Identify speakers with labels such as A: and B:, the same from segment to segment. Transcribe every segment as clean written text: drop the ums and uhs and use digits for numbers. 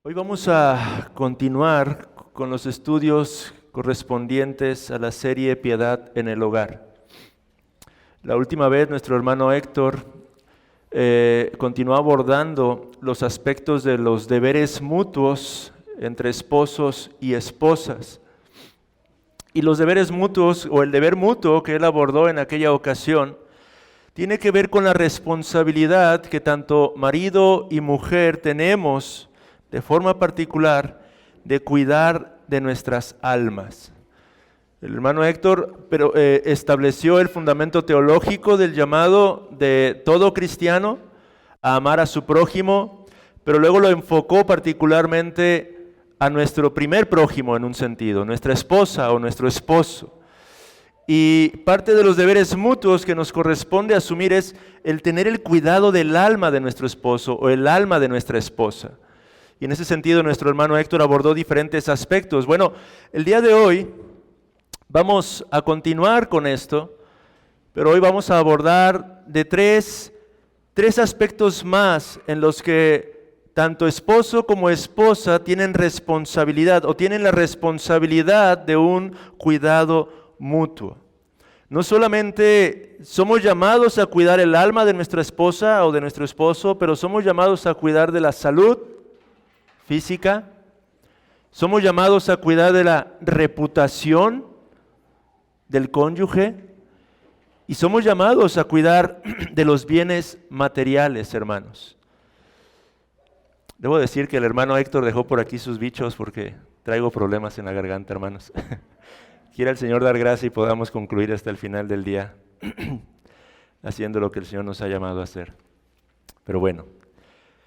A: Hoy vamos a continuar con los estudios correspondientes a la serie Piedad en el Hogar. La última vez nuestro hermano Héctor continuó abordando los aspectos de los deberes mutuos entre esposos y esposas. Y los deberes mutuos, o el deber mutuo que él abordó en aquella ocasión, tiene que ver con la responsabilidad que tanto marido y mujer tenemos de forma particular de cuidar de nuestras almas. El hermano Héctor estableció el fundamento teológico del llamado de todo cristiano a amar a su prójimo, pero luego lo enfocó particularmente a nuestro primer prójimo en un sentido, nuestra esposa o nuestro esposo. Y parte de los deberes mutuos que nos corresponde asumir es el tener el cuidado del alma de nuestro esposo o el alma de nuestra esposa. Y en ese sentido nuestro hermano Héctor abordó diferentes aspectos. Bueno, el día de hoy vamos a continuar con esto, pero hoy vamos a abordar de tres aspectos más en los que tanto esposo como esposa tienen responsabilidad o tienen la responsabilidad de un cuidado mutuo. No solamente somos llamados a cuidar el alma de nuestra esposa o de nuestro esposo, pero somos llamados a cuidar de la salud física, somos llamados a cuidar de la reputación del cónyuge y somos llamados a cuidar de los bienes materiales, hermanos. Debo decir que el hermano Héctor dejó por aquí sus bichos porque traigo problemas en la garganta, hermanos. Quiera el Señor dar gracia y podamos concluir hasta el final del día haciendo lo que el Señor nos ha llamado a hacer. Pero bueno,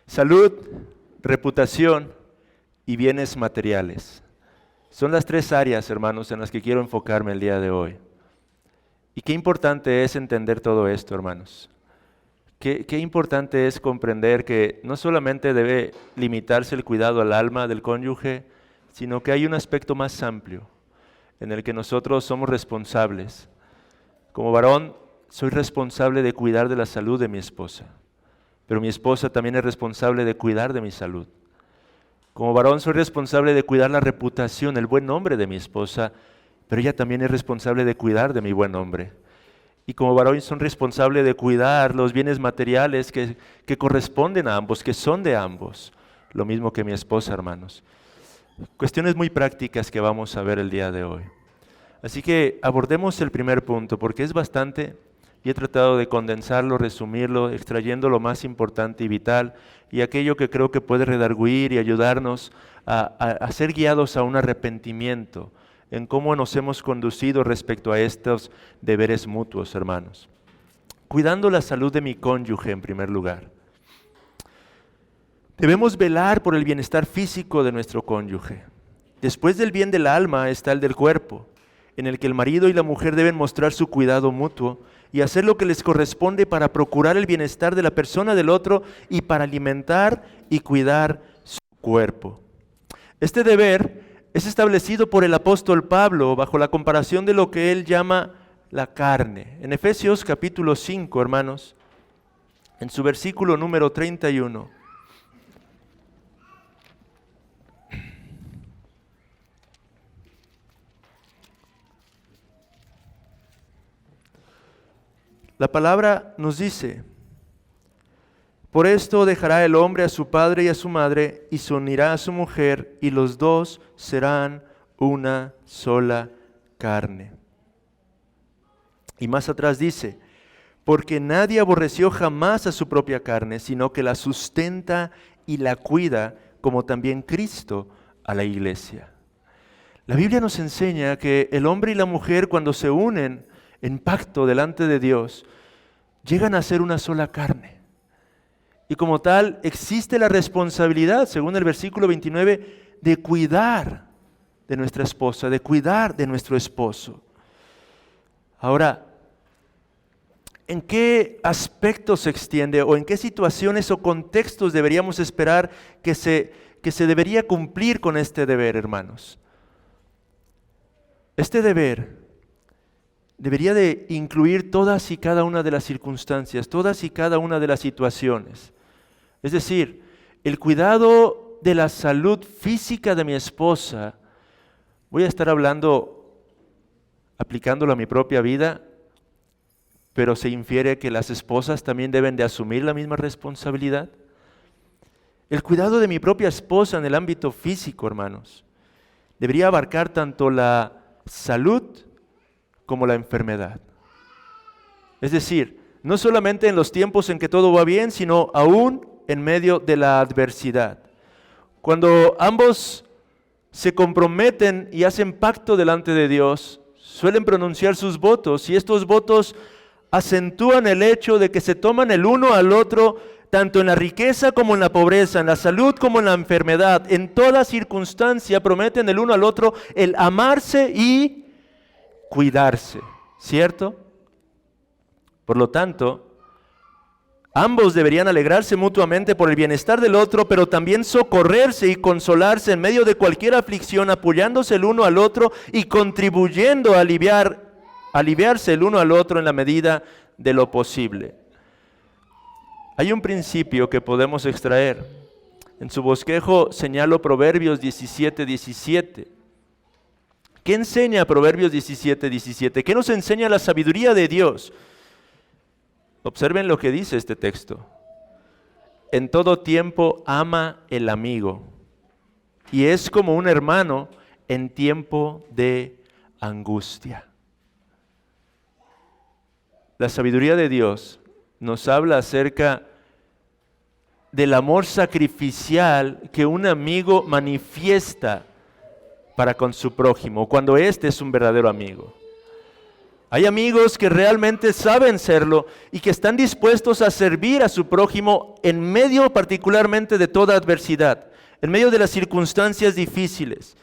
A: salud, reputación y bienes materiales. Son las tres áreas, hermanos, en las que quiero enfocarme el día de hoy. Y qué importante es entender todo esto, hermanos. Qué importante es comprender que no solamente debe limitarse el cuidado al alma del cónyuge, sino que hay un aspecto más amplio en el que nosotros somos responsables. Como varón, soy responsable de cuidar de la salud de mi esposa, pero mi esposa también es responsable de cuidar de mi salud. Como varón soy responsable de cuidar la reputación, el buen nombre de mi esposa, pero ella también es responsable de cuidar de mi buen nombre. Y como varón soy responsable de cuidar los bienes materiales que corresponden a ambos, que son de ambos. Lo mismo que mi esposa, hermanos. Cuestiones muy prácticas que vamos a ver el día de hoy. Así que abordemos el primer punto, porque es bastante, y he tratado de condensarlo, resumirlo, extrayendo lo más importante y vital, y aquello que creo que puede redarguir y ayudarnos a ser guiados a un arrepentimiento en cómo nos hemos conducido respecto a estos deberes mutuos, hermanos. Cuidando la salud de mi cónyuge en primer lugar. Debemos velar por el bienestar físico de nuestro cónyuge. Después del bien del alma está el del cuerpo, en el que el marido y la mujer deben mostrar su cuidado mutuo y hacer lo que les corresponde para procurar el bienestar de la persona del otro y para alimentar y cuidar su cuerpo. Este deber es establecido por el apóstol Pablo bajo la comparación de lo que él llama la carne. En Efesios capítulo 5, hermanos, en su versículo número 31. La palabra nos dice: por esto dejará el hombre a su padre y a su madre, y se unirá a su mujer, y los dos serán una sola carne. Y más atrás dice: porque nadie aborreció jamás a su propia carne, sino que la sustenta y la cuida, como también Cristo a la iglesia. La Biblia nos enseña que el hombre y la mujer, cuando se unen en pacto delante de Dios, llegan a ser una sola carne. Y como tal, existe la responsabilidad, según el versículo 29, de cuidar de nuestra esposa, de cuidar de nuestro esposo. Ahora, ¿en qué aspectos se extiende o en qué situaciones o contextos deberíamos esperar que se debería cumplir con este deber, hermanos? Este deber debería de incluir todas y cada una de las circunstancias, todas y cada una de las situaciones. Es decir, el cuidado de la salud física de mi esposa, voy a estar aplicándolo a mi propia vida, pero se infiere que las esposas también deben de asumir la misma responsabilidad. El cuidado de mi propia esposa en el ámbito físico, hermanos, debería abarcar tanto la salud como la enfermedad. Es decir, no solamente en los tiempos en que todo va bien, sino aún en medio de la adversidad. Cuando ambos se comprometen y hacen pacto delante de Dios, suelen pronunciar sus votos, y estos votos acentúan el hecho de que se toman el uno al otro tanto en la riqueza como en la pobreza, en la salud como en la enfermedad. En toda circunstancia prometen el uno al otro el amarse y cuidarse, ¿cierto? Por lo tanto, ambos deberían alegrarse mutuamente por el bienestar del otro, pero también socorrerse y consolarse en medio de cualquier aflicción, apoyándose el uno al otro y contribuyendo a aliviarse el uno al otro en la medida de lo posible. Hay un principio que podemos extraer. En su bosquejo señalo Proverbios 17:17. ¿Qué enseña Proverbios 17:17? ¿Qué nos enseña la sabiduría de Dios? Observen lo que dice este texto. En todo tiempo ama el amigo, y es como un hermano en tiempo de angustia. La sabiduría de Dios nos habla acerca del amor sacrificial que un amigo manifiesta para con su prójimo, cuando éste es un verdadero amigo. Hay amigos que realmente saben serlo y que están dispuestos a servir a su prójimo en medio particularmente de toda adversidad, en medio de las circunstancias difíciles.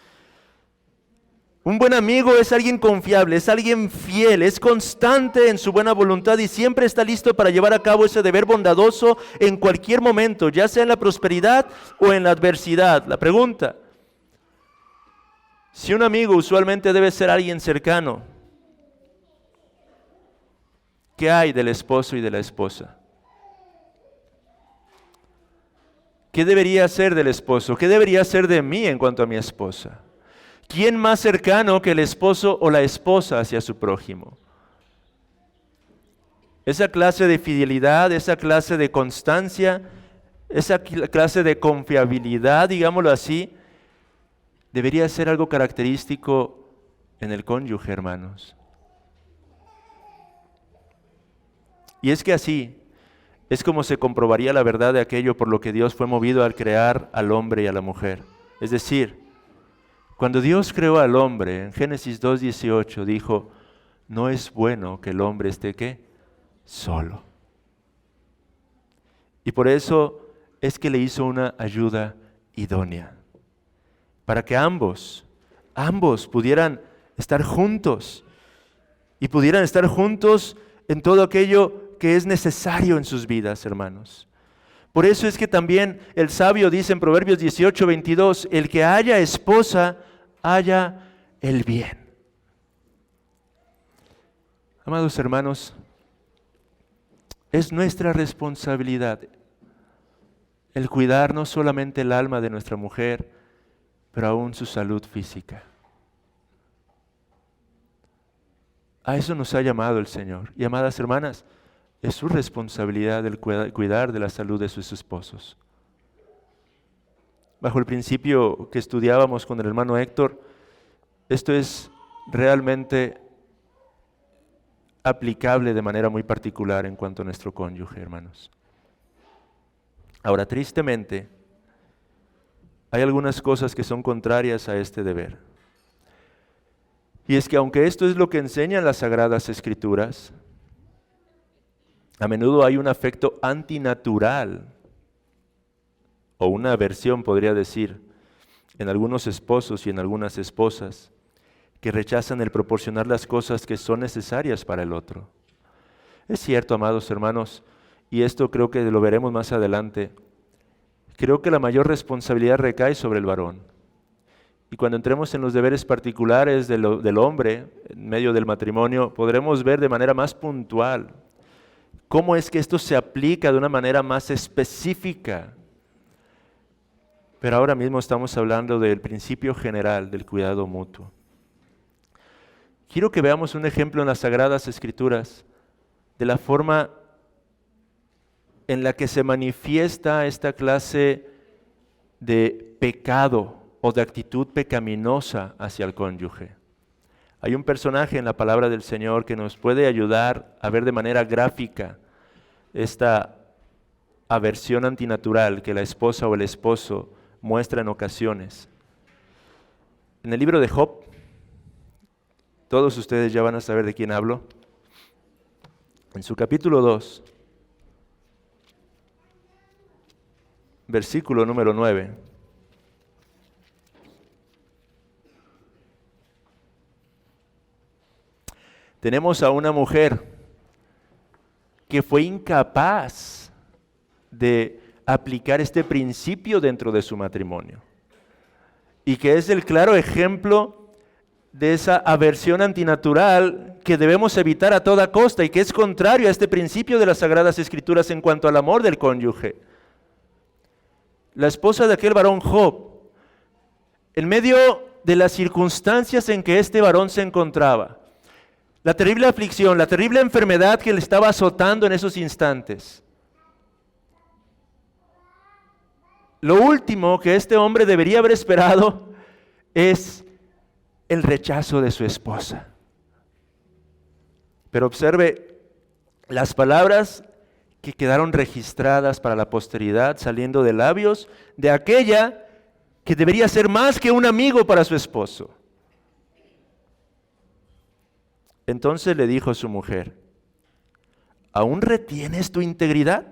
A: Un buen amigo es alguien confiable, es alguien fiel, es constante en su buena voluntad y siempre está listo para llevar a cabo ese deber bondadoso en cualquier momento, ya sea en la prosperidad o en la adversidad. La pregunta: si un amigo usualmente debe ser alguien cercano, ¿qué hay del esposo y de la esposa? ¿Qué debería ser del esposo? ¿Qué debería ser de mí en cuanto a mi esposa? ¿Quién más cercano que el esposo o la esposa hacia su prójimo? Esa clase de fidelidad, esa clase de constancia, esa clase de confiabilidad, digámoslo así, debería ser algo característico en el cónyuge, hermanos. Y es que así es como se comprobaría la verdad de aquello por lo que Dios fue movido al crear al hombre y a la mujer. Es decir, cuando Dios creó al hombre, en Génesis 2:18 dijo: no es bueno que el hombre esté ¿qué? Solo. Y por eso es que le hizo una ayuda idónea, para que ambos pudieran estar juntos y pudieran estar juntos en todo aquello que es necesario en sus vidas, hermanos. Por eso es que también el sabio dice en Proverbios 18:22, el que haya esposa, haya el bien. Amados hermanos, es nuestra responsabilidad el cuidar no solamente el alma de nuestra mujer, pero aún su salud física. A eso nos ha llamado el Señor. Y amadas hermanas, es su responsabilidad el cuidar de la salud de sus esposos. Bajo el principio que estudiábamos con el hermano Héctor, esto es realmente aplicable de manera muy particular en cuanto a nuestro cónyuge, hermanos. Ahora, tristemente, hay algunas cosas que son contrarias a este deber. Y es que aunque esto es lo que enseñan las Sagradas Escrituras, a menudo hay un afecto antinatural, o una aversión, podría decir, en algunos esposos y en algunas esposas, que rechazan el proporcionar las cosas que son necesarias para el otro. Es cierto, amados hermanos, y esto creo que lo veremos más adelante, creo que la mayor responsabilidad recae sobre el varón. Y cuando entremos en los deberes particulares del hombre, en medio del matrimonio, podremos ver de manera más puntual cómo es que esto se aplica de una manera más específica. Pero ahora mismo estamos hablando del principio general del cuidado mutuo. Quiero que veamos un ejemplo en las Sagradas Escrituras de la forma en la que se manifiesta esta clase de pecado o de actitud pecaminosa hacia el cónyuge. Hay un personaje en la palabra del Señor que nos puede ayudar a ver de manera gráfica esta aversión antinatural que la esposa o el esposo muestra en ocasiones. En el libro de Job, todos ustedes ya van a saber de quién hablo. En su capítulo 2, versículo número 9. Tenemos a una mujer que fue incapaz de aplicar este principio dentro de su matrimonio y que es el claro ejemplo de esa aversión antinatural que debemos evitar a toda costa y que es contrario a este principio de las Sagradas Escrituras en cuanto al amor del cónyuge. La esposa de aquel varón Job, en medio de las circunstancias en que este varón se encontraba, la terrible aflicción, la terrible enfermedad que le estaba azotando en esos instantes, lo último que este hombre debería haber esperado es el rechazo de su esposa. Pero observe las palabras que quedaron registradas para la posteridad saliendo de labios de aquella que debería ser más que un amigo para su esposo. Entonces le dijo a su mujer: ¿aún retienes tu integridad?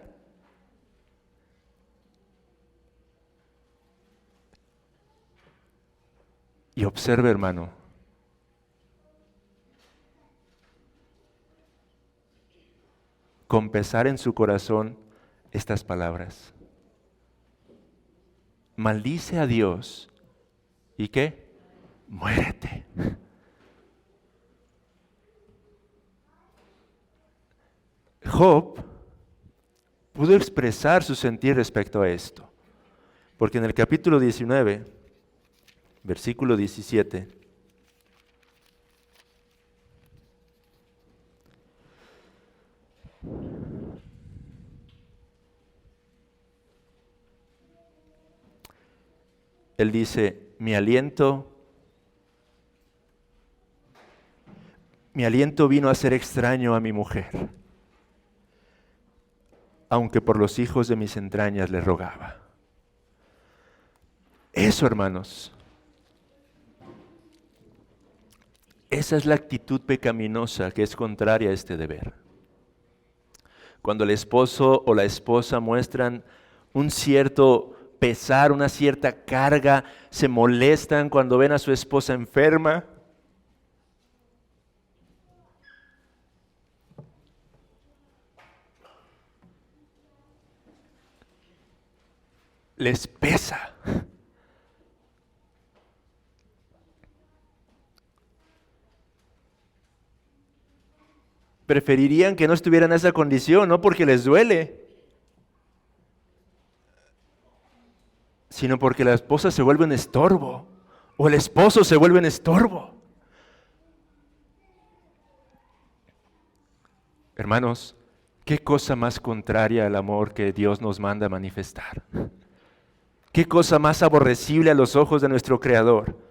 A: Y observe, hermano, con pesar en su corazón estas palabras. Maldice a Dios. ¿Y qué? Muérete. Job pudo expresar su sentir respecto a esto, porque en el capítulo 19, versículo 17, él dice: mi aliento vino a ser extraño a mi mujer, aunque por los hijos de mis entrañas le rogaba. Eso, hermanos, esa es la actitud pecaminosa que es contraria a este deber. Cuando el esposo o la esposa muestran un cierto pesar, una cierta carga, se molestan cuando ven a su esposa enferma, les pesa. Preferirían que no estuvieran en esa condición, no porque les duele, sino porque la esposa se vuelve un estorbo o el esposo se vuelve un estorbo. Hermanos, ¿qué cosa más contraria al amor que Dios nos manda a manifestar? ¿Qué cosa más aborrecible a los ojos de nuestro Creador?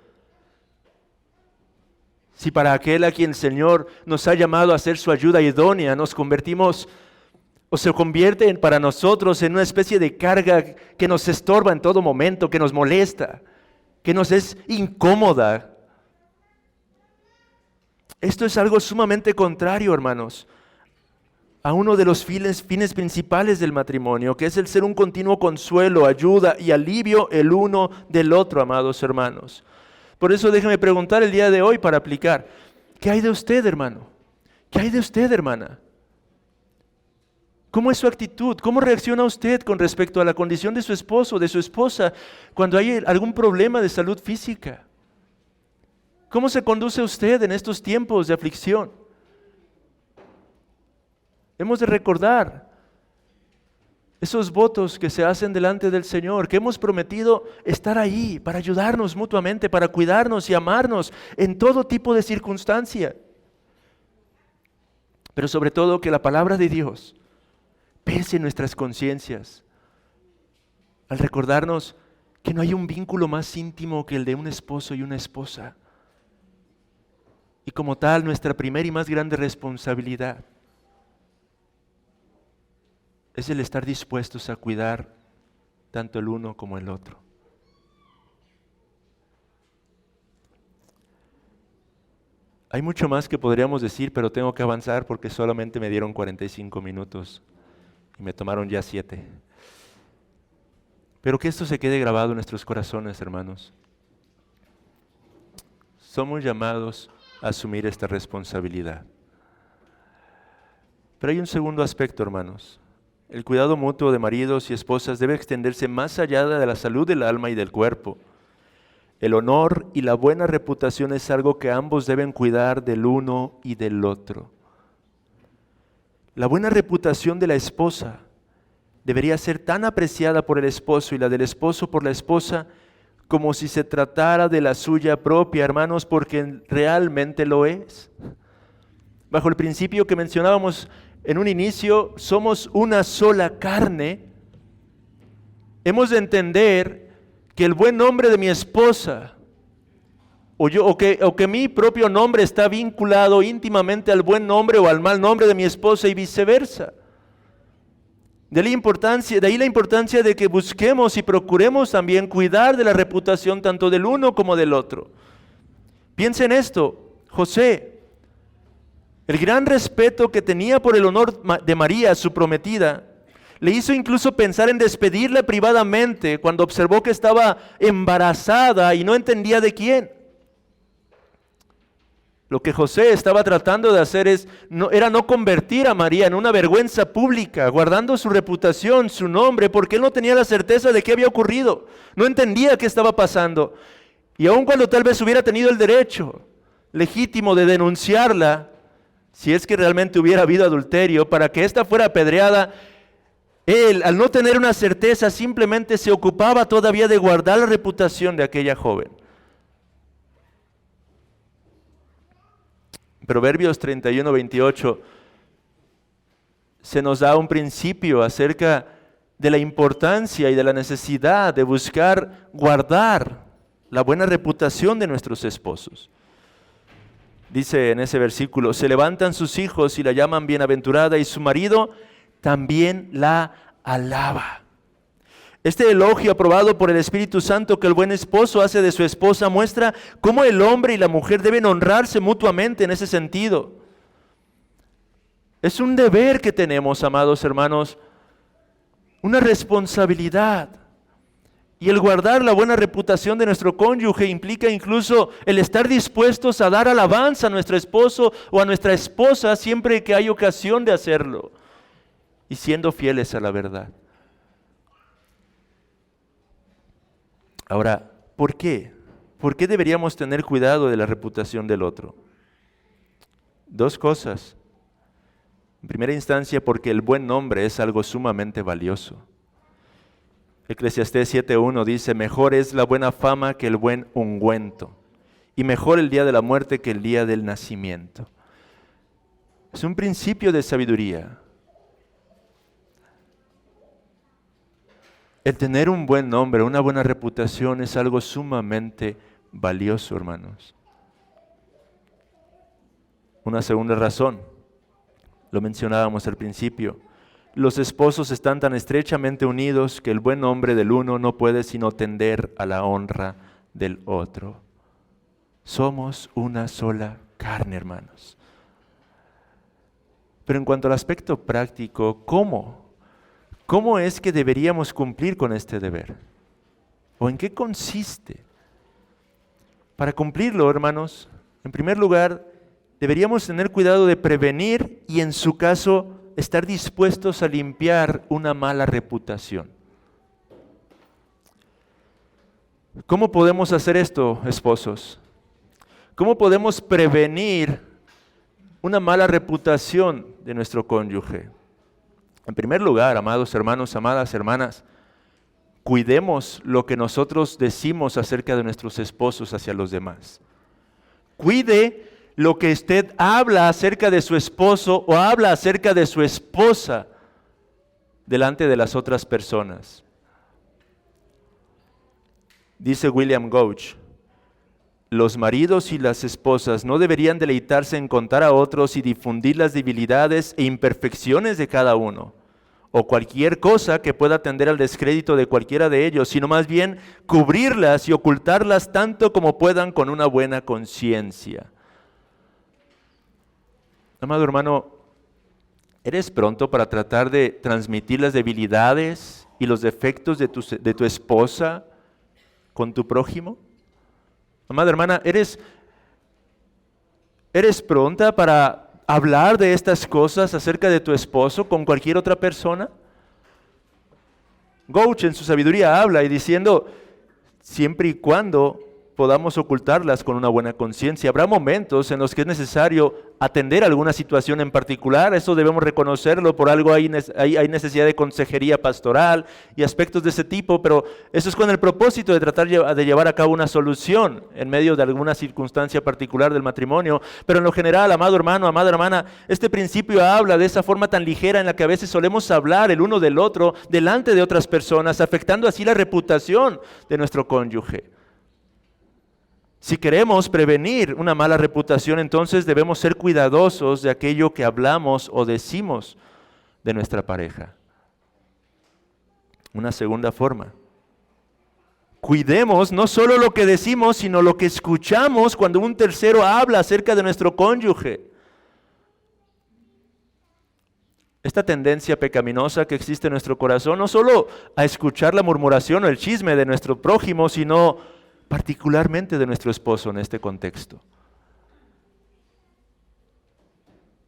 A: Si para aquel a quien el Señor nos ha llamado a ser su ayuda idónea, nos convertimos o se convierte para nosotros en una especie de carga que nos estorba en todo momento, que nos molesta, que nos es incómoda. Esto es algo sumamente contrario, hermanos, a uno de los fines principales del matrimonio, que es el ser un continuo consuelo, ayuda y alivio el uno del otro, amados hermanos. Por eso déjeme preguntar el día de hoy para aplicar: ¿qué hay de usted, hermano? ¿Qué hay de usted, hermana? ¿Cómo es su actitud? ¿Cómo reacciona usted con respecto a la condición de su esposo o de su esposa cuando hay algún problema de salud física? ¿Cómo se conduce usted en estos tiempos de aflicción? Hemos de recordar Esos votos que se hacen delante del Señor, que hemos prometido estar ahí para ayudarnos mutuamente, para cuidarnos y amarnos en todo tipo de circunstancia. Pero sobre todo que la palabra de Dios pese en nuestras conciencias al recordarnos que no hay un vínculo más íntimo que el de un esposo y una esposa. Y como tal, nuestra primera y más grande responsabilidad es el estar dispuestos a cuidar tanto el uno como el otro. Hay mucho más que podríamos decir, pero tengo que avanzar porque solamente me dieron 45 minutos y me tomaron ya 7. Pero que esto se quede grabado en nuestros corazones, hermanos. Somos llamados a asumir esta responsabilidad. Pero hay un segundo aspecto, hermanos. El cuidado mutuo de maridos y esposas debe extenderse más allá de la salud del alma y del cuerpo. El honor y la buena reputación es algo que ambos deben cuidar del uno y del otro. La buena reputación de la esposa debería ser tan apreciada por el esposo y la del esposo por la esposa como si se tratara de la suya propia, hermanos, porque realmente lo es. Bajo el principio que mencionábamos en un inicio, somos una sola carne. Hemos de entender que el buen nombre de mi esposa o que mi propio nombre está vinculado íntimamente al buen nombre o al mal nombre de mi esposa y viceversa. De ahí la importancia de que busquemos y procuremos también cuidar de la reputación tanto del uno como del otro. Piensa en esto, José, el gran respeto que tenía por el honor de María, su prometida, le hizo incluso pensar en despedirla privadamente cuando observó que estaba embarazada y no entendía de quién. Lo que José estaba tratando de hacer era no convertir a María en una vergüenza pública, guardando su reputación, su nombre, porque él no tenía la certeza de qué había ocurrido. No entendía qué estaba pasando. Y aun cuando tal vez hubiera tenido el derecho legítimo de denunciarla, si es que realmente hubiera habido adulterio, para que ésta fuera apedreada, él, al no tener una certeza, simplemente se ocupaba todavía de guardar la reputación de aquella joven. Proverbios 31-28 se nos da un principio acerca de la importancia y de la necesidad de buscar guardar la buena reputación de nuestros esposos. Dice en ese versículo, se levantan sus hijos y la llaman bienaventurada y su marido también la alaba. Este elogio aprobado por el Espíritu Santo que el buen esposo hace de su esposa muestra cómo el hombre y la mujer deben honrarse mutuamente en ese sentido. Es un deber que tenemos, amados hermanos, una responsabilidad. Y el guardar la buena reputación de nuestro cónyuge implica incluso el estar dispuestos a dar alabanza a nuestro esposo o a nuestra esposa siempre que hay ocasión de hacerlo y siendo fieles a la verdad. Ahora, ¿por qué? ¿Por qué deberíamos tener cuidado de la reputación del otro? Dos cosas. En primera instancia, porque el buen nombre es algo sumamente valioso. Eclesiastés 7:1 dice, mejor es la buena fama que el buen ungüento, y mejor el día de la muerte que el día del nacimiento. Es un principio de sabiduría. El tener un buen nombre, una buena reputación es algo sumamente valioso, hermanos. Una segunda razón, lo mencionábamos al principio, los esposos están tan estrechamente unidos que el buen nombre del uno no puede sino tender a la honra del otro. Somos una sola carne, hermanos. Pero en cuanto al aspecto práctico, ¿cómo? ¿Cómo es que deberíamos cumplir con este deber? ¿O en qué consiste? Para cumplirlo, hermanos, en primer lugar, deberíamos tener cuidado de prevenir y, en su caso, estar dispuestos a limpiar una mala reputación. ¿Cómo podemos hacer esto, esposos? ¿Cómo podemos prevenir una mala reputación de nuestro cónyuge? En primer lugar, amados hermanos, amadas hermanas, cuidemos lo que nosotros decimos acerca de nuestros esposos hacia los demás. Cuide lo que usted habla acerca de su esposo o habla acerca de su esposa delante de las otras personas. Dice William Gouch, los maridos y las esposas no deberían deleitarse en contar a otros y difundir las debilidades e imperfecciones de cada uno, o cualquier cosa que pueda tender al descrédito de cualquiera de ellos, sino más bien cubrirlas y ocultarlas tanto como puedan con una buena conciencia. Amado hermano, ¿eres pronto para tratar de transmitir las debilidades y los defectos de tu esposa con tu prójimo? Amada hermana, ¿eres pronta para hablar de estas cosas acerca de tu esposo con cualquier otra persona? Gouch en su sabiduría habla y diciendo, siempre y cuando podamos ocultarlas con una buena conciencia. Habrá momentos en los que es necesario atender alguna situación en particular, eso debemos reconocerlo, por algo hay necesidad de consejería pastoral y aspectos de ese tipo, pero eso es con el propósito de tratar de llevar a cabo una solución en medio de alguna circunstancia particular del matrimonio. Pero en lo general, amado hermano, amada hermana, este principio habla de esa forma tan ligera en la que a veces solemos hablar el uno del otro delante de otras personas, afectando así la reputación de nuestro cónyuge. Si queremos prevenir una mala reputación, entonces debemos ser cuidadosos de aquello que hablamos o decimos de nuestra pareja. Una segunda forma. Cuidemos no solo lo que decimos, sino lo que escuchamos cuando un tercero habla acerca de nuestro cónyuge. Esta tendencia pecaminosa que existe en nuestro corazón, no solo a escuchar la murmuración o el chisme de nuestro prójimo, sino particularmente de nuestro esposo en este contexto.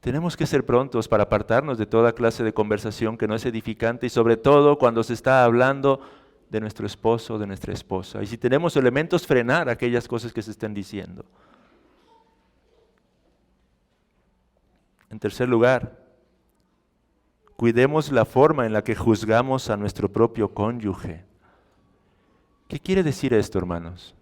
A: Tenemos que ser prontos para apartarnos de toda clase de conversación que no es edificante y sobre todo cuando se está hablando de nuestro esposo o de nuestra esposa. Y si tenemos elementos, frenar aquellas cosas que se estén diciendo. En tercer lugar, cuidemos la forma en la que juzgamos a nuestro propio cónyuge. ¿Qué quiere decir esto, hermanos?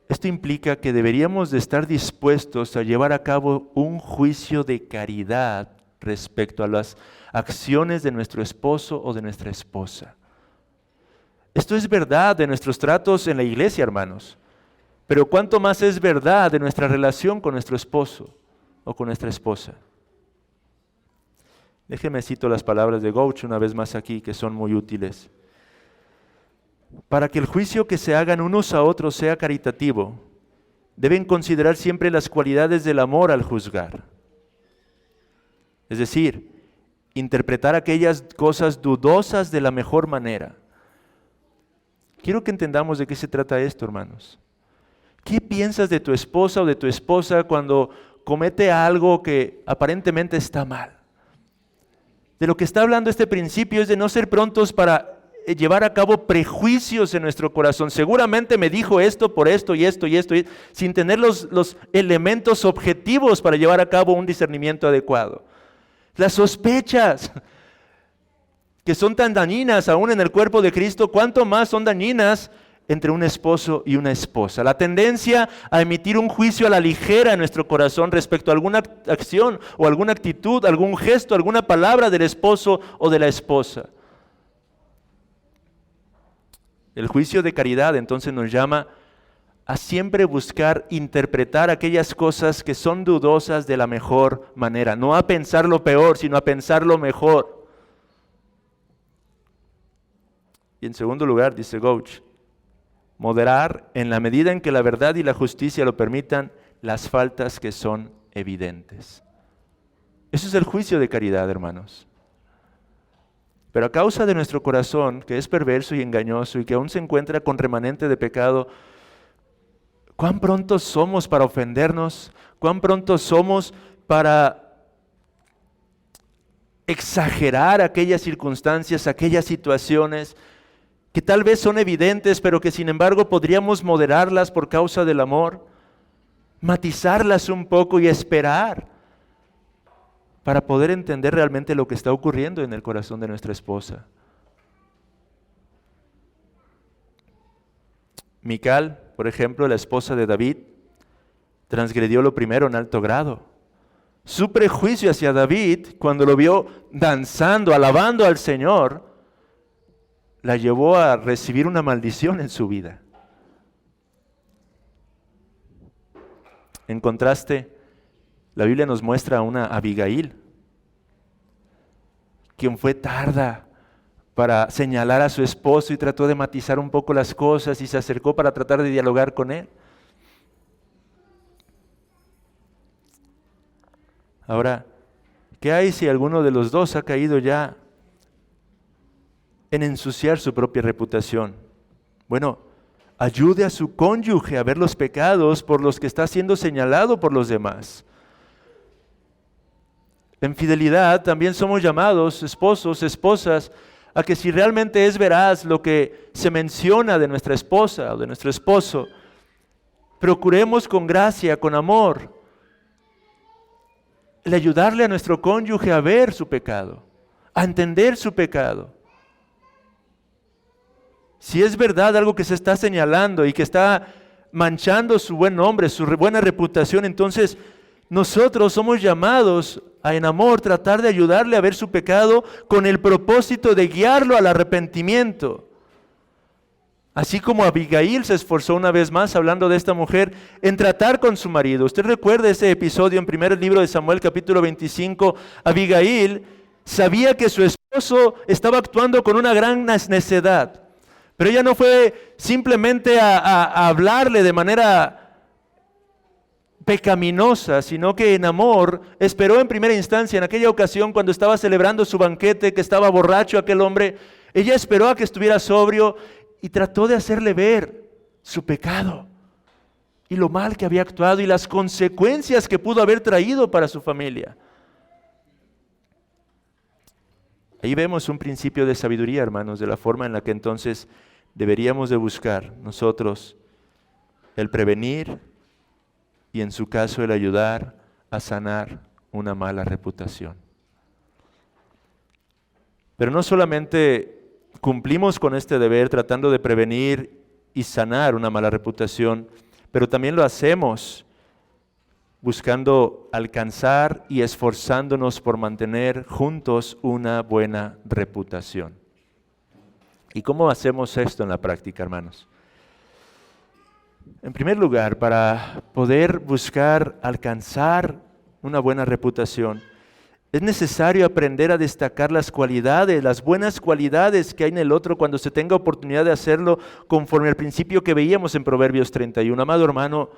A: Esto implica que deberíamos de estar dispuestos a llevar a cabo un juicio de caridad respecto a las acciones de nuestro esposo o de nuestra esposa. Esto es verdad de nuestros tratos en la iglesia, hermanos, pero ¿cuánto más es verdad de nuestra relación con nuestro esposo o con nuestra esposa? Déjenme cito las palabras de Gouch una vez más aquí, que son muy útiles. Para que el juicio que se hagan unos a otros sea caritativo, deben considerar siempre las cualidades del amor al juzgar. Es decir, interpretar aquellas cosas dudosas de la mejor manera. Quiero que entendamos de qué se trata esto, hermanos. ¿Qué piensas de tu esposa o de tu esposa cuando comete algo que aparentemente está mal? De lo que está hablando este principio es de no ser prontos para llevar a cabo prejuicios en nuestro corazón. Seguramente me dijo esto por esto y esto y esto, sin tener los elementos objetivos para llevar a cabo un discernimiento adecuado. Las sospechas que son tan dañinas aún en el cuerpo de Cristo, ¿cuánto más son dañinas entre un esposo y una esposa? La tendencia a emitir un juicio a la ligera en nuestro corazón respecto a alguna acción o alguna actitud, algún gesto, alguna palabra del esposo o de la esposa. El juicio de caridad entonces nos llama a siempre buscar interpretar aquellas cosas que son dudosas de la mejor manera, no a pensar lo peor, sino a pensar lo mejor. Y en segundo lugar, dice Gouch, moderar en la medida en que la verdad y la justicia lo permitan las faltas que son evidentes. Eso es el juicio de caridad, hermanos. Pero a causa de nuestro corazón, que es perverso y engañoso y que aún se encuentra con remanente de pecado, ¿cuán pronto somos para ofendernos? ¿Cuán pronto somos para exagerar aquellas circunstancias, aquellas situaciones que tal vez son evidentes, pero que sin embargo podríamos moderarlas por causa del amor, matizarlas un poco y esperar para poder entender realmente lo que está ocurriendo en el corazón de nuestra esposa. Mical, por ejemplo, la esposa de David, transgredió lo primero en alto grado. Su prejuicio hacia David, cuando lo vio danzando, alabando al Señor, la llevó a recibir una maldición en su vida. En contraste, la Biblia nos muestra a una Abigail, quien fue tarda para señalar a su esposo y trató de matizar un poco las cosas y se acercó para tratar de dialogar con él. Ahora, ¿qué hay si alguno de los dos ha caído ya en ensuciar su propia reputación? Bueno, ayude a su cónyuge a ver los pecados por los que está siendo señalado por los demás. En fidelidad también somos llamados, esposos, esposas, a que si realmente es veraz lo que se menciona de nuestra esposa o de nuestro esposo, procuremos con gracia, con amor, el ayudarle a nuestro cónyuge a ver su pecado, a entender su pecado. Si es verdad algo que se está señalando y que está manchando su buen nombre, su buena reputación, entonces nosotros somos llamados a en amor tratar de ayudarle a ver su pecado con el propósito de guiarlo al arrepentimiento. Así como Abigail se esforzó una vez más, hablando de esta mujer, en tratar con su marido. Usted recuerda ese episodio en primer libro de Samuel, capítulo 25. Abigail sabía que su esposo estaba actuando con una gran necedad. Pero ella no fue simplemente a hablarle de manera pecaminosa, sino que en amor esperó en primera instancia, en aquella ocasión cuando estaba celebrando su banquete, que estaba borracho aquel hombre, ella esperó a que estuviera sobrio y trató de hacerle ver su pecado y lo mal que había actuado y las consecuencias que pudo haber traído para su familia. Ahí vemos un principio de sabiduría, hermanos, de la forma en la que entonces deberíamos de buscar nosotros el prevenir y en su caso el ayudar a sanar una mala reputación. Pero no solamente cumplimos con este deber tratando de prevenir y sanar una mala reputación, pero también lo hacemos buscando alcanzar y esforzándonos por mantener juntos una buena reputación. ¿Y cómo hacemos esto en la práctica, hermanos? En primer lugar, para poder buscar alcanzar una buena reputación, es necesario aprender a destacar las cualidades, las buenas cualidades que hay en el otro cuando se tenga oportunidad de hacerlo conforme al principio que veíamos en Proverbios 31. Amado hermano,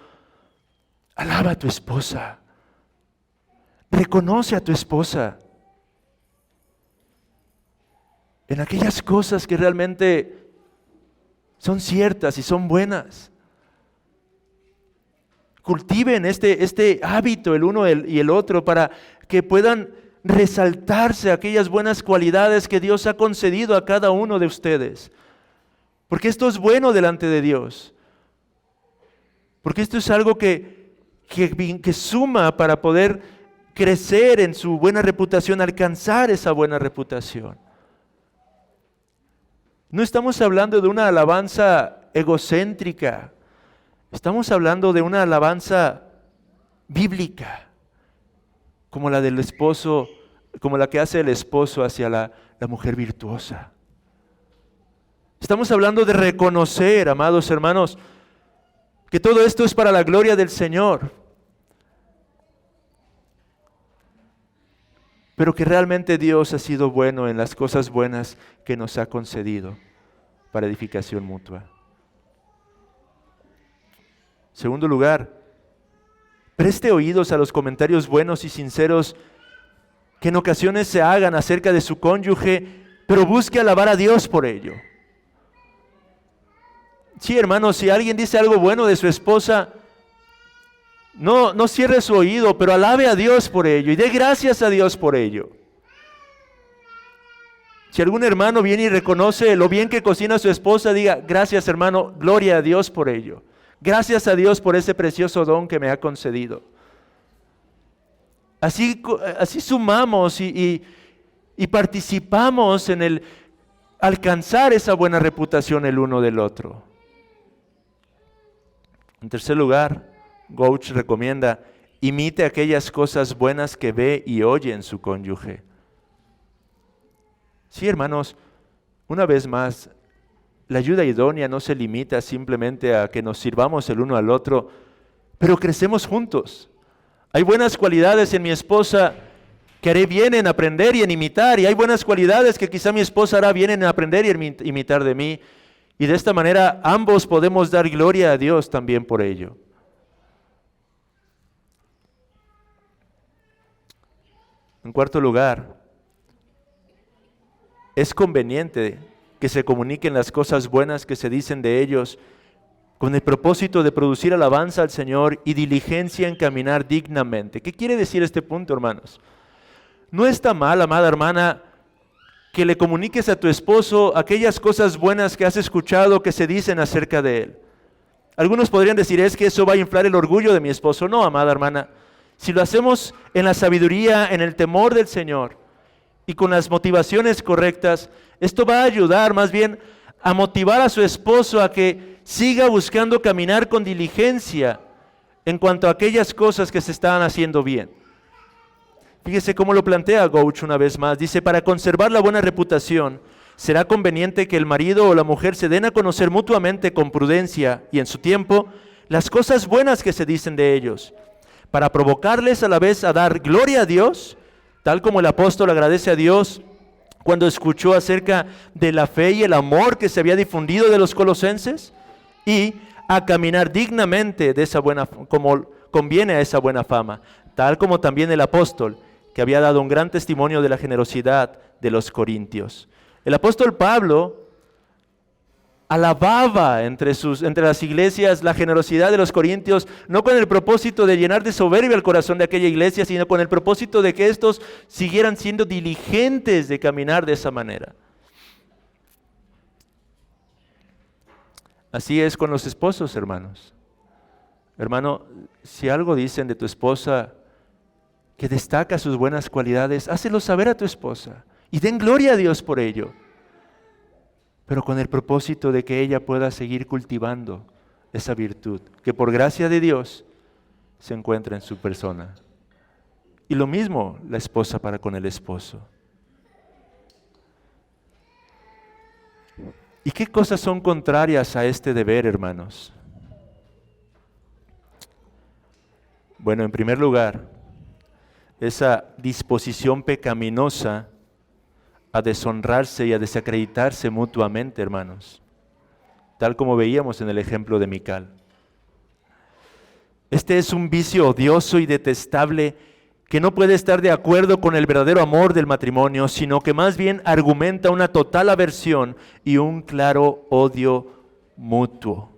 A: alaba a tu esposa, reconoce a tu esposa en aquellas cosas que realmente son ciertas y son buenas. Cultiven este hábito el uno y el otro para que puedan resaltarse aquellas buenas cualidades que Dios ha concedido a cada uno de ustedes. Porque esto es bueno delante de Dios. Porque esto es algo que suma para poder crecer en su buena reputación, alcanzar esa buena reputación. No estamos hablando de una alabanza egocéntrica. Estamos hablando de una alabanza bíblica, como la del esposo, como la que hace el esposo hacia la mujer virtuosa. Estamos hablando de reconocer, amados hermanos, que todo esto es para la gloria del Señor, pero que realmente Dios ha sido bueno en las cosas buenas que nos ha concedido para edificación mutua. Segundo lugar, preste oídos a los comentarios buenos y sinceros que en ocasiones se hagan acerca de su cónyuge, pero busque alabar a Dios por ello. Sí, hermanos, si alguien dice algo bueno de su esposa, no cierre su oído, pero alabe a Dios por ello y dé gracias a Dios por ello. Si algún hermano viene y reconoce lo bien que cocina su esposa, diga, gracias hermano, gloria a Dios por ello. Gracias a Dios por ese precioso don que me ha concedido. Así sumamos y participamos en el alcanzar esa buena reputación el uno del otro. En tercer lugar, Gouch recomienda: imite aquellas cosas buenas que ve y oye en su cónyuge. Sí, hermanos, una vez más, la ayuda idónea no se limita simplemente a que nos sirvamos el uno al otro, pero crecemos juntos. Hay buenas cualidades en mi esposa que haré bien en aprender y en imitar, y hay buenas cualidades que quizá mi esposa hará bien en aprender y en imitar de mí. Y de esta manera ambos podemos dar gloria a Dios también por ello. En cuarto lugar, es conveniente que se comuniquen las cosas buenas que se dicen de ellos con el propósito de producir alabanza al Señor y diligencia en caminar dignamente. ¿Qué quiere decir este punto, hermanos? No está mal, amada hermana, que le comuniques a tu esposo aquellas cosas buenas que has escuchado que se dicen acerca de él. Algunos podrían decir: es que eso va a inflar el orgullo de mi esposo. No, amada hermana, si lo hacemos en la sabiduría, en el temor del Señor y con las motivaciones correctas, esto va a ayudar más bien a motivar a su esposo a que siga buscando caminar con diligencia en cuanto a aquellas cosas que se están haciendo bien. Fíjese cómo lo plantea Gouch una vez más. Dice: para conservar la buena reputación, será conveniente que el marido o la mujer se den a conocer mutuamente con prudencia y en su tiempo las cosas buenas que se dicen de ellos, para provocarles a la vez a dar gloria a Dios, tal como el apóstol agradece a Dios cuando escuchó acerca de la fe y el amor que se había difundido de los colosenses, y a caminar dignamente de esa buena, como conviene a esa buena fama, tal como también el apóstol, que había dado un gran testimonio de la generosidad de los corintios. El apóstol Pablo alababa entre las iglesias la generosidad de los corintios, no con el propósito de llenar de soberbia el corazón de aquella iglesia, sino con el propósito de que estos siguieran siendo diligentes de caminar de esa manera. Así es con los esposos, hermanos. Hermano, si algo dicen de tu esposa que destaca sus buenas cualidades, hácelo saber a tu esposa y den gloria a Dios por ello, pero con el propósito de que ella pueda seguir cultivando esa virtud que por gracia de Dios se encuentra en su persona. Y lo mismo la esposa para con el esposo. ¿Y qué cosas son contrarias a este deber, hermanos? Bueno, en primer lugar, esa disposición pecaminosa a deshonrarse y a desacreditarse mutuamente, hermanos, tal como veíamos en el ejemplo de Mical. Este es un vicio odioso y detestable que no puede estar de acuerdo con el verdadero amor del matrimonio, sino que más bien argumenta una total aversión y un claro odio mutuo.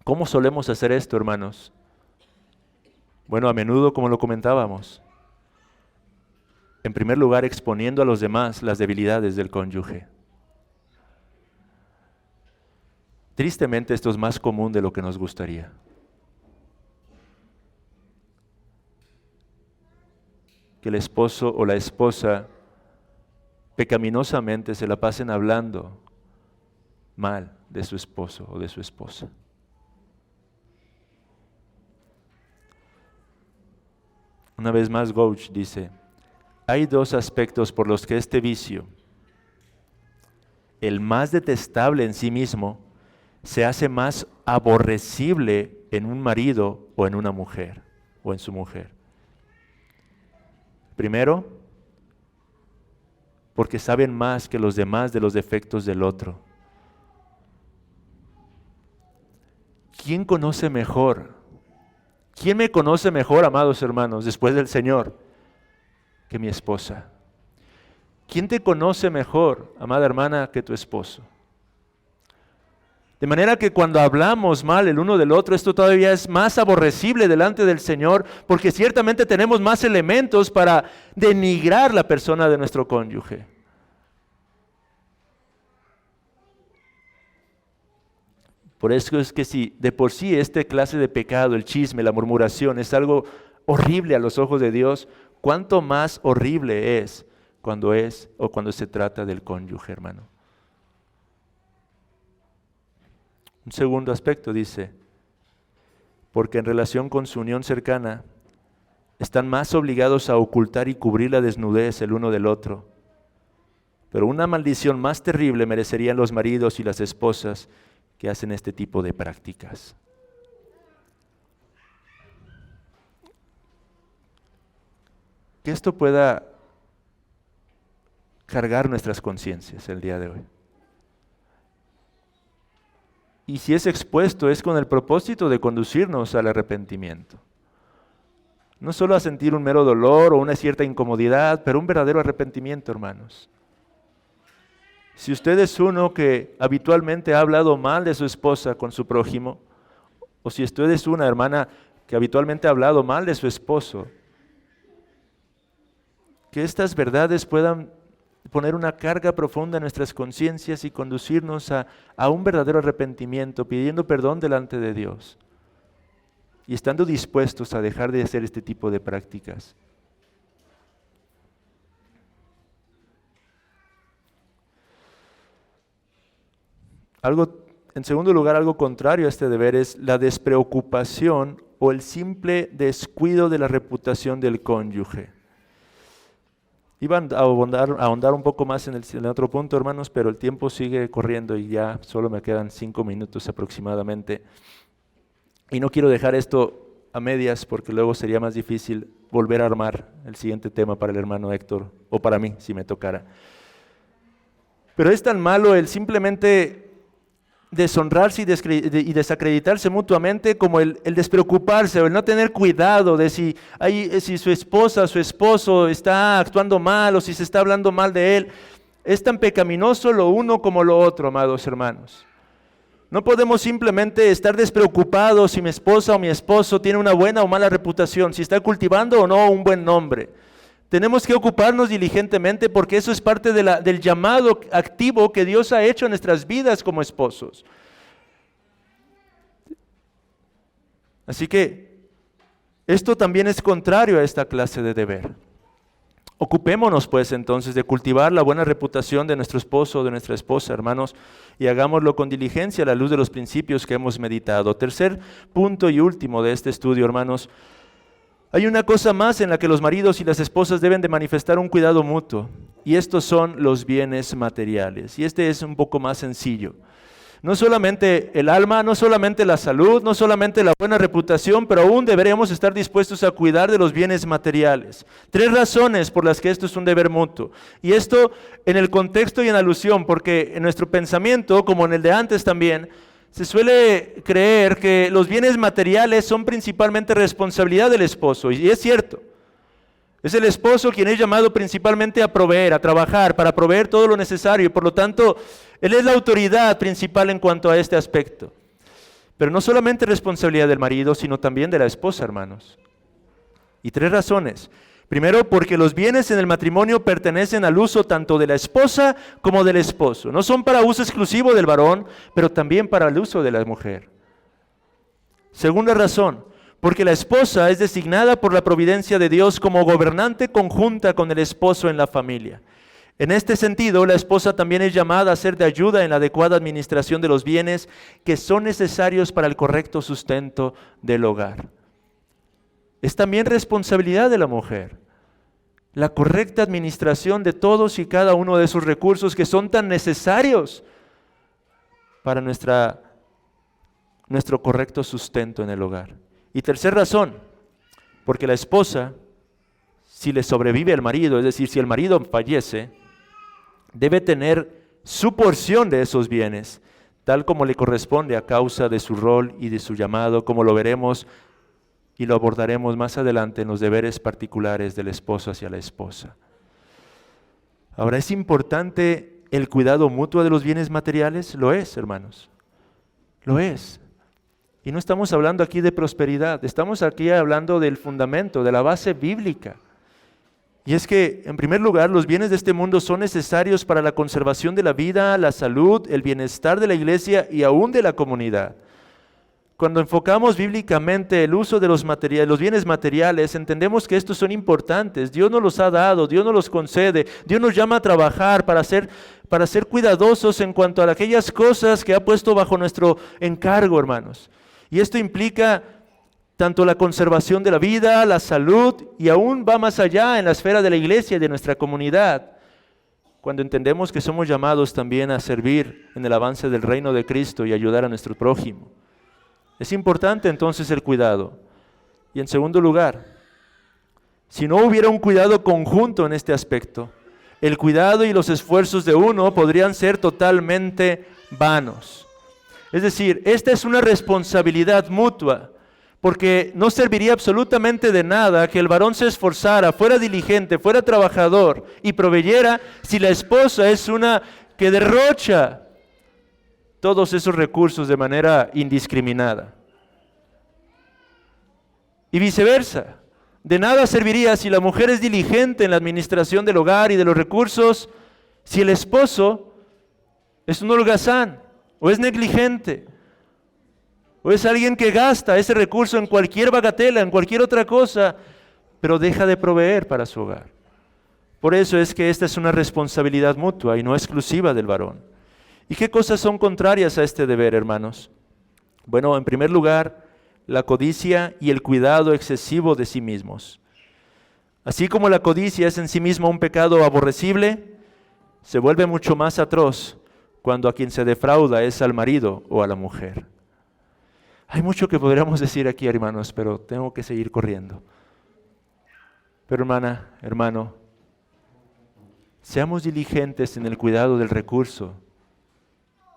A: ¿Cómo solemos hacer esto, hermanos? Bueno, a menudo, como lo comentábamos, en primer lugar exponiendo a los demás las debilidades del cónyuge. Tristemente esto es más común de lo que nos gustaría. Que el esposo o la esposa pecaminosamente se la pasen hablando mal de su esposo o de su esposa. Una vez más, Gouch dice: hay dos aspectos por los que este vicio, el más detestable en sí mismo, se hace más aborrecible en un marido o en una mujer o en su mujer. Primero, porque saben más que los demás de los defectos del otro. ¿Quién conoce mejor? ¿Quién me conoce mejor, amados hermanos, después del Señor, que mi esposa? ¿Quién te conoce mejor, amada hermana, que tu esposo? De manera que cuando hablamos mal el uno del otro, esto todavía es más aborrecible delante del Señor, porque ciertamente tenemos más elementos para denigrar la persona de nuestro cónyuge. Por eso es que si de por sí esta clase de pecado, el chisme, la murmuración, es algo horrible a los ojos de Dios, ¿cuánto más horrible es cuando se trata del cónyuge, hermano? Un segundo aspecto dice, porque en relación con su unión cercana, están más obligados a ocultar y cubrir la desnudez el uno del otro. Pero una maldición más terrible merecerían los maridos y las esposas que hacen este tipo de prácticas. Que esto pueda cargar nuestras conciencias el día de hoy. Y si es expuesto, es con el propósito de conducirnos al arrepentimiento. No solo a sentir un mero dolor o una cierta incomodidad, pero un verdadero arrepentimiento, hermanos. Si usted es uno que habitualmente ha hablado mal de su esposa con su prójimo, o si usted es una hermana que habitualmente ha hablado mal de su esposo, que estas verdades puedan poner una carga profunda en nuestras conciencias y conducirnos a un verdadero arrepentimiento, pidiendo perdón delante de Dios y estando dispuestos a dejar de hacer este tipo de prácticas. En segundo lugar, algo contrario a este deber es la despreocupación o el simple descuido de la reputación del cónyuge. Iba a ahondar un poco más en el otro punto, hermanos, pero el tiempo sigue corriendo y ya solo me quedan 5 minutos aproximadamente. Y no quiero dejar esto a medias porque luego sería más difícil volver a armar el siguiente tema para el hermano Héctor, o para mí, si me tocara. Pero es tan malo el simplemente deshonrarse y desacreditarse mutuamente como el despreocuparse o el no tener cuidado de si su esposa o su esposo está actuando mal o si se está hablando mal de él. Es tan pecaminoso lo uno como lo otro, amados hermanos. No podemos simplemente estar despreocupados si mi esposa o mi esposo tiene una buena o mala reputación, si está cultivando o no un buen nombre. Tenemos que ocuparnos diligentemente porque eso es parte del llamado activo que Dios ha hecho en nuestras vidas como esposos. Así que esto también es contrario a esta clase de deber. Ocupémonos pues entonces de cultivar la buena reputación de nuestro esposo o de nuestra esposa, hermanos, y hagámoslo con diligencia a la luz de los principios que hemos meditado. Tercer punto y último de este estudio, hermanos. Hay una cosa más en la que los maridos y las esposas deben de manifestar un cuidado mutuo, y estos son los bienes materiales. Y este es un poco más sencillo. No solamente el alma, no solamente la salud, no solamente la buena reputación, pero aún deberemos estar dispuestos a cuidar de los bienes materiales. 3 razones por las que esto es un deber mutuo. Y esto en el contexto y en alusión, porque en nuestro pensamiento, como en el de antes también, se suele creer que los bienes materiales son principalmente responsabilidad del esposo, y es cierto. Es el esposo quien es llamado principalmente a proveer, a trabajar, para proveer todo lo necesario, y por lo tanto, él es la autoridad principal en cuanto a este aspecto. Pero no solamente responsabilidad del marido, sino también de la esposa, hermanos. Y 3 razones. Primero, porque los bienes en el matrimonio pertenecen al uso tanto de la esposa como del esposo. No son para uso exclusivo del varón, pero también para el uso de la mujer. Segunda razón, porque la esposa es designada por la providencia de Dios como gobernante conjunta con el esposo en la familia. En este sentido, la esposa también es llamada a ser de ayuda en la adecuada administración de los bienes que son necesarios para el correcto sustento del hogar. Es también responsabilidad de la mujer la correcta administración de todos y cada uno de esos recursos que son tan necesarios para nuestro correcto sustento en el hogar. Y tercera razón, porque la esposa, si le sobrevive al marido, es decir, si el marido fallece, debe tener su porción de esos bienes, tal como le corresponde a causa de su rol y de su llamado, como lo veremos y lo abordaremos más adelante en los deberes particulares del esposo hacia la esposa. Ahora, ¿es importante el cuidado mutuo de los bienes materiales? Lo es, hermanos, lo es. Y no estamos hablando aquí de prosperidad, estamos aquí hablando del fundamento, de la base bíblica. Y es que, en primer lugar, los bienes de este mundo son necesarios para la conservación de la vida, la salud, el bienestar de la iglesia y aún de la comunidad. Cuando enfocamos bíblicamente el uso de los bienes materiales, entendemos que estos son importantes. Dios nos los ha dado, Dios nos los concede, Dios nos llama a trabajar para ser cuidadosos en cuanto a aquellas cosas que ha puesto bajo nuestro encargo, hermanos. Y esto implica tanto la conservación de la vida, la salud, y aún va más allá en la esfera de la iglesia y de nuestra comunidad. Cuando entendemos que somos llamados también a servir en el avance del reino de Cristo y ayudar a nuestro prójimo. Es importante entonces el cuidado. Y en segundo lugar, si no hubiera un cuidado conjunto en este aspecto, el cuidado y los esfuerzos de uno podrían ser totalmente vanos. Es decir, esta es una responsabilidad mutua, porque no serviría absolutamente de nada que el varón se esforzara, fuera diligente, fuera trabajador y proveyera si la esposa es una que derrocha todos esos recursos de manera indiscriminada. Y viceversa, de nada serviría si la mujer es diligente en la administración del hogar y de los recursos, si el esposo es un holgazán o es negligente, o es alguien que gasta ese recurso en cualquier bagatela, en cualquier otra cosa, pero deja de proveer para su hogar. Por eso es que esta es una responsabilidad mutua y no exclusiva del varón. ¿Y qué cosas son contrarias a este deber, hermanos? Bueno, en primer lugar, la codicia y el cuidado excesivo de sí mismos. Así como la codicia es en sí misma un pecado aborrecible, se vuelve mucho más atroz cuando a quien se defrauda es al marido o a la mujer. Hay mucho que podríamos decir aquí, hermanos, pero tengo que seguir corriendo. Pero hermana, hermano, seamos diligentes en el cuidado del recurso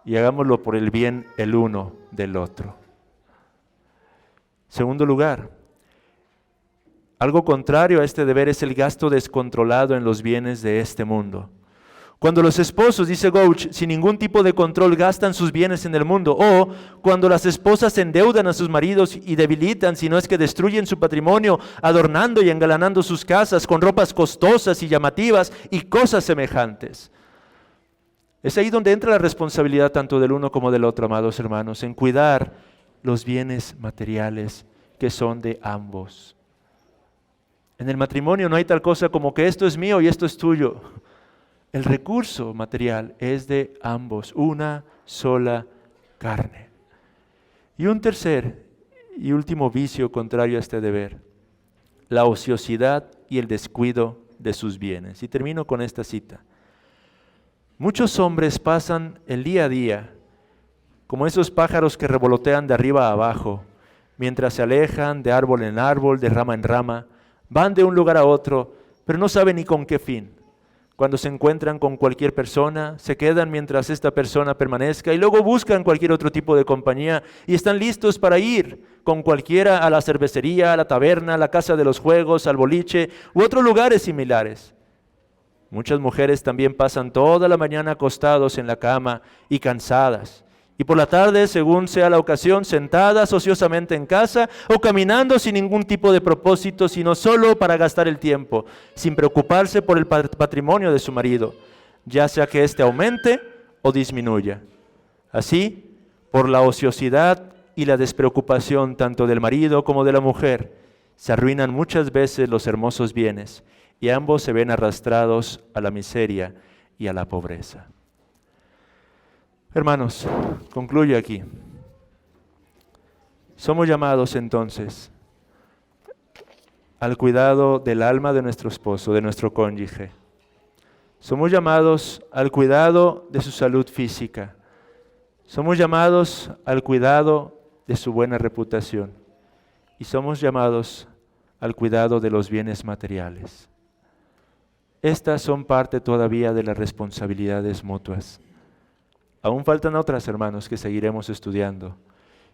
A: y hagámoslo por el bien el uno del otro. Segundo lugar, algo contrario a este deber es el gasto descontrolado en los bienes de este mundo. Cuando los esposos, dice Gouch, sin ningún tipo de control gastan sus bienes en el mundo, o cuando las esposas endeudan a sus maridos y debilitan, si no es que destruyen su patrimonio, adornando y engalanando sus casas con ropas costosas y llamativas y cosas semejantes. Es ahí donde entra la responsabilidad tanto del uno como del otro, amados hermanos, en cuidar los bienes materiales que son de ambos. En el matrimonio no hay tal cosa como que esto es mío y esto es tuyo. El recurso material es de ambos, una sola carne. Y un tercer y último vicio contrario a este deber, la ociosidad y el descuido de sus bienes. Y termino con esta cita. Muchos hombres pasan el día a día como esos pájaros que revolotean de arriba a abajo, mientras se alejan de árbol en árbol, de rama en rama, van de un lugar a otro, pero no saben ni con qué fin. Cuando se encuentran con cualquier persona, se quedan mientras esta persona permanezca y luego buscan cualquier otro tipo de compañía y están listos para ir con cualquiera a la cervecería, a la taberna, a la casa de los juegos, al boliche u otros lugares similares. Muchas mujeres también pasan toda la mañana acostados en la cama y cansadas. Y por la tarde, según sea la ocasión, sentadas ociosamente en casa o caminando sin ningún tipo de propósito, sino solo para gastar el tiempo, sin preocuparse por el patrimonio de su marido, ya sea que éste aumente o disminuya. Así, por la ociosidad y la despreocupación tanto del marido como de la mujer, se arruinan muchas veces los hermosos bienes y ambos se ven arrastrados a la miseria y a la pobreza. Hermanos, concluyo aquí. Somos llamados entonces al cuidado del alma de nuestro esposo, de nuestro cónyuge. Somos llamados al cuidado de su salud física. Somos llamados al cuidado de su buena reputación. Y somos llamados al cuidado de los bienes materiales. Estas son parte todavía de las responsabilidades mutuas. Aún faltan otras, hermanos, que seguiremos estudiando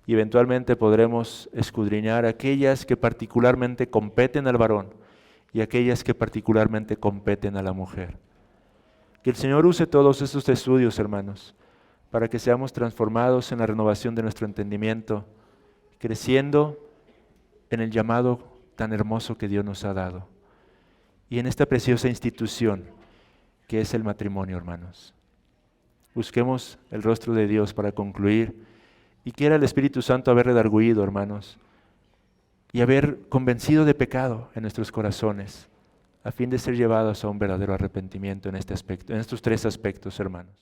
A: y eventualmente podremos escudriñar aquellas que particularmente competen al varón y aquellas que particularmente competen a la mujer. Que el Señor use todos estos estudios, hermanos, para que seamos transformados en la renovación de nuestro entendimiento, creciendo en el llamado tan hermoso que Dios nos ha dado. y en esta preciosa institución que es el matrimonio, hermanos. Busquemos el rostro de Dios para concluir y quiera el Espíritu Santo haber redarguido, hermanos, y haber convencido de pecado en nuestros corazones, a fin de ser llevados a un verdadero arrepentimiento en este aspecto, en estos tres aspectos, hermanos.